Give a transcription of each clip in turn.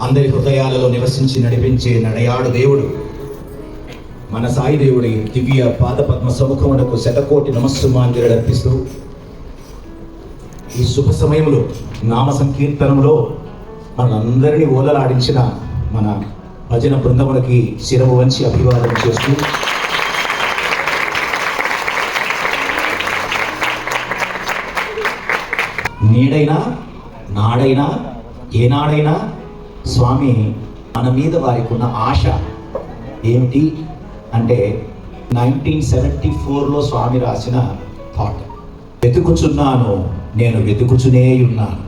అందరి హృదయాలలో నివసించి నడిపించే నడయాడు దేవుడు మన సాయి దేవుడి దివ్య పాద పద్మ సముఖమునకు శతకోటి నమస్సుమాంజలి అర్పిస్తూ ఈ శుభ సమయంలో నామ సంకీర్తనంలో మనందరినీ ఓలలాడించిన మన భజన బృందములకి శిరము వంచి అభివాదం చేస్తూ నేడైనా నాడైనా ఏనాడైనా స్వామి మన మీద వారికి ఉన్న ఆశ ఏమిటి అంటే 1974లో స్వామి రాసిన థాట్, వెతుకుచున్నాను నేను వెతుకుచునే ఉన్నాను,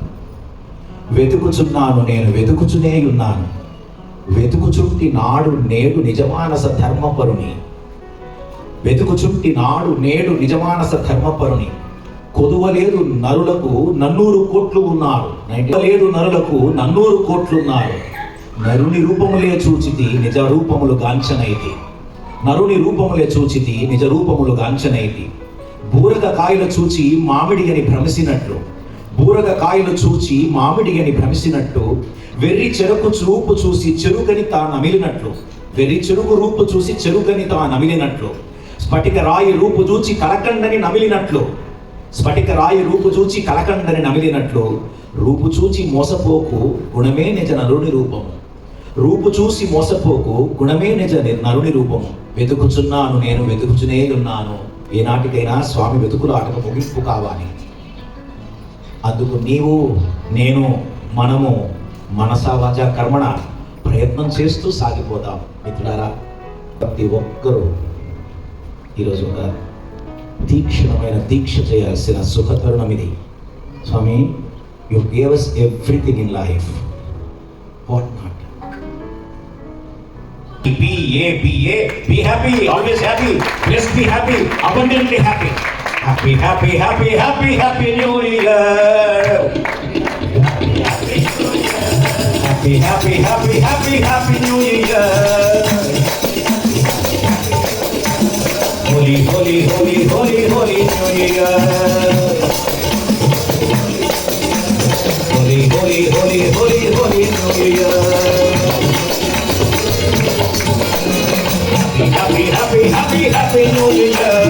వెతుకుచున్నాను నేను వెతుకుచునే ఉన్నాను, వెతుకుచుంటి నాడు నేడు నిజమానస ధర్మపరుని, వెతుకుచుంటి నాడు నేడు నిజమానస ధర్మపరుని, కొదువలేదు నరులకు 900 కోట్లు ఉన్నారు, లేదు నరులకు 900 కోట్లున్నారు, నరుని రూపములే చూచితి నిజ రూపములు గాంచనైతి, నరుని రూపములే చూచితి నిజ రూపములు గాంచనైతి, బూరగ కాయలు చూచి మామిడి అని భ్రమిసినట్లు, బూరగ కాయలు చూచి మామిడి అని భ్రమిసినట్టు, వెర్రి చెరుకు రూపు చూసి చెరుకని తా నమిలినట్లు, వెర్రి చెరుకు రూపు చూసి చెరుకని తా నమిలినట్లు, స్ఫటిక రాయి రూపు చూచి కలకండని నమిలినట్లు, స్ఫటిక రాయి రూపు చూచి కలకండని నమిలినట్లు, రూపు చూచి మోసపోకు గుణమే నిజ నరుని రూపము, రూపు చూసి మోసపోకు గుణమే నిజ నరుని రూపము, వెతుకుచున్నాను నేను వెతుకుచునే ఉన్నాను. ఏనాటికైనా స్వామి వెతుకులు ఆటకు ముగింపు కావాలి. అందుకు నీవు నేను మనము మనసా వాచ కర్మణ ప్రయత్నం చేస్తూ సాగిపోతాం. మిత్రులారా, ప్రతి ఒక్కరూ ఈరోజు ఒక తీక్షణమైన దీక్ష చేయాల్సిన సుఖతరుణం ఇది. Swami, you gave us everything in life, what not? Be happy, always happy, let's be happy, abundantly happy, happy, happy, happy, happy, happy new year, happy, happy, happy, happy, happy, happy new year, holy, holy, holy, holy, holy new year, holy, holy, holy, holy, holy new year, happy, happy, happy, happy new year.